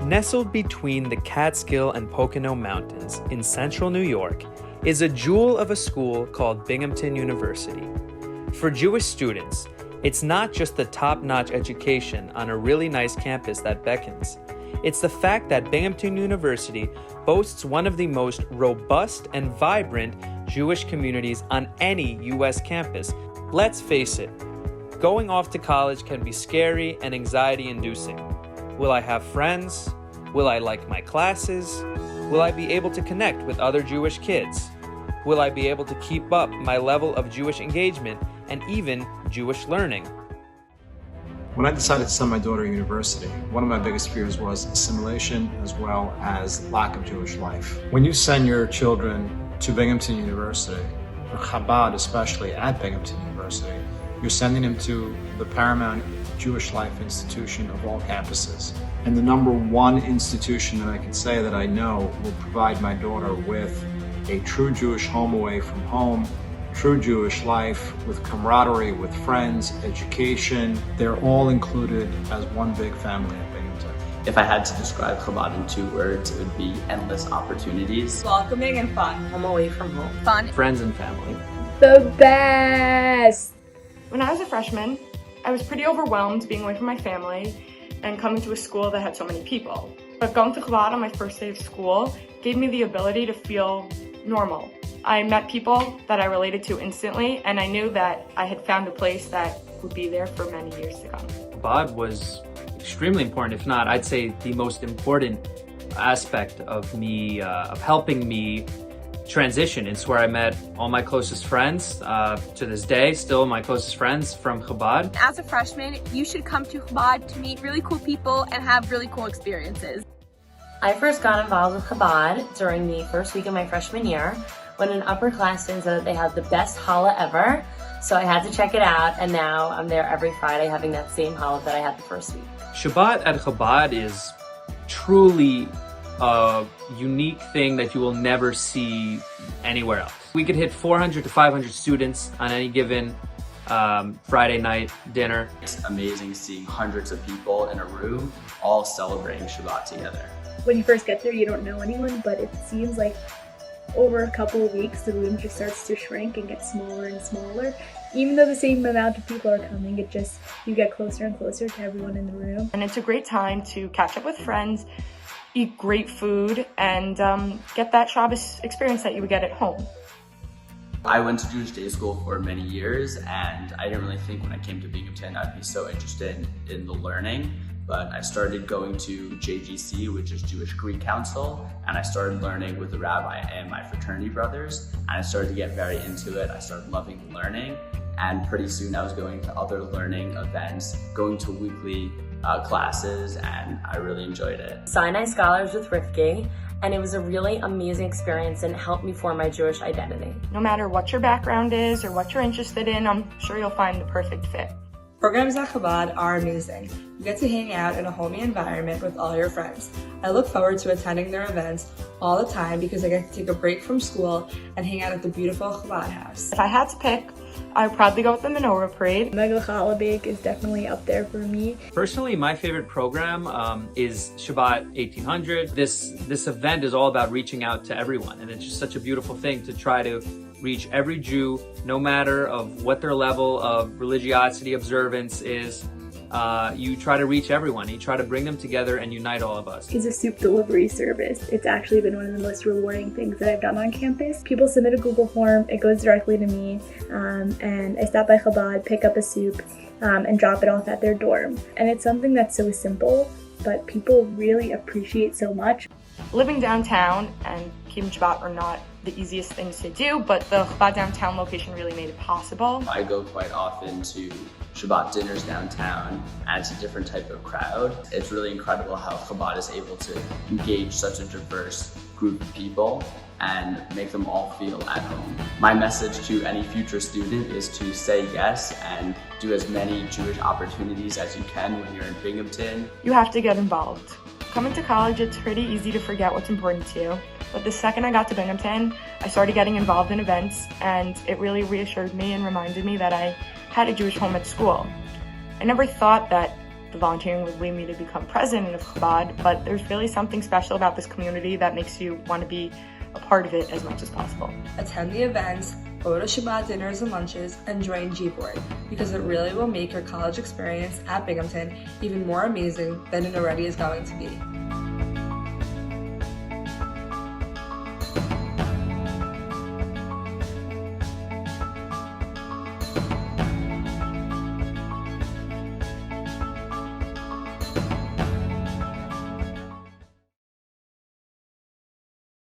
Nestled between the Catskill and Pocono Mountains in central New York is a jewel of a school called Binghamton University. For Jewish students, it's not just the top-notch education on a really nice campus that beckons. It's the fact that Binghamton University boasts one of the most robust and vibrant Jewish communities on any U.S. campus. Let's face it, going off to college can be scary and anxiety-inducing. Will I have friends? Will I like my classes? Will I be able to connect with other Jewish kids? Will I be able to keep up my level of Jewish engagement and even Jewish learning? When I decided to send my daughter to university, one of my biggest fears was assimilation as well as lack of Jewish life. When you send your children to Binghamton University, or Chabad especially at Binghamton University, you're sending them to the paramount Jewish life institution of all campuses. And the number one institution that I can say that I know will provide my daughter with a true Jewish home away from home, true Jewish life with camaraderie, with friends, education. They're all included as one big family at Binghamton. If I had to describe Chabad in 2 words, it would be endless opportunities. Welcoming and fun. Home away from home. Fun. Friends and family. The best! When I was a freshman, I was pretty overwhelmed being away from my family and coming to a school that had so many people. But going to Chabad on my first day of school gave me the ability to feel normal. I met people that I related to instantly, and I knew that I had found a place that would be there for many years to come. Chabad was extremely important, if not, I'd say the most important aspect of me, of helping me transition. It's where I met all my closest friends, to this day, still my closest friends from Chabad. As a freshman, you should come to Chabad to meet really cool people and have really cool experiences. I first got involved with Chabad during the first week of my freshman year when an upperclassman said that they had the best challah ever. So I had to check it out, and now I'm there every Friday having that same challah that I had the first week. Shabbat at Chabad is truly a unique thing that you will never see anywhere else. We could hit 400 to 500 students on any given Friday night dinner. It's amazing seeing hundreds of people in a room all celebrating Shabbat together. When you first get there, you don't know anyone, but it seems like over a couple of weeks, the room just starts to shrink and get smaller and smaller. Even though the same amount of people are coming, you get closer and closer to everyone in the room. And it's a great time to catch up with friends, eat great food, and get that Shabbos experience that you would get at home. I went to Jewish day school for many years, and I didn't really think when I came to Binghamton I'd be so interested in the learning. But I started going to JGC, which is Jewish Greek Council, and I started learning with the rabbi and my fraternity brothers, and I started to get very into it. I started loving learning, and pretty soon I was going to other learning events, going to weekly classes, and I really enjoyed it. Sinai Scholars with Rifki, and it was a really amazing experience and helped me form my Jewish identity. No matter what your background is or what you're interested in, I'm sure you'll find the perfect fit. Programs at Chabad are amazing. You get to hang out in a homey environment with all your friends. I look forward to attending their events all the time because I get to take a break from school and hang out at the beautiful Chabad house. If I had to pick, I would probably go with the menorah parade. Mega Challah Bake is definitely up there for me. Personally, my favorite program is Shabbat 1800. This event is all about reaching out to everyone, and it's just such a beautiful thing to try to reach every Jew, no matter of what their level of religiosity observance is. You try to reach everyone. You try to bring them together and unite all of us. It's a soup delivery service. It's actually been one of the most rewarding things that I've done on campus. People submit a Google form, it goes directly to me, and I stop by Chabad, pick up a soup, and drop it off at their dorm. And it's something that's so simple, but people really appreciate so much. Living downtown and keeping Shabbat are not the easiest things to do, but the Chabad downtown location really made it possible. I go quite often to Shabbat dinners downtown, and it's a different type of crowd. It's really incredible how Chabad is able to engage such a diverse group of people and make them all feel at home. My message to any future student is to say yes and do as many Jewish opportunities as you can when you're in Binghamton. You have to get involved. Coming to college, it's pretty easy to forget what's important to you. But the second I got to Binghamton, I started getting involved in events, and it really reassured me and reminded me that I had a Jewish home at school. I never thought that the volunteering would lead me to become president of Chabad, but there's really something special about this community that makes you want to be a part of it as much as possible. Attend the events, go to Chabad dinners and lunches, and join G-Board, because it really will make your college experience at Binghamton even more amazing than it already is going to be.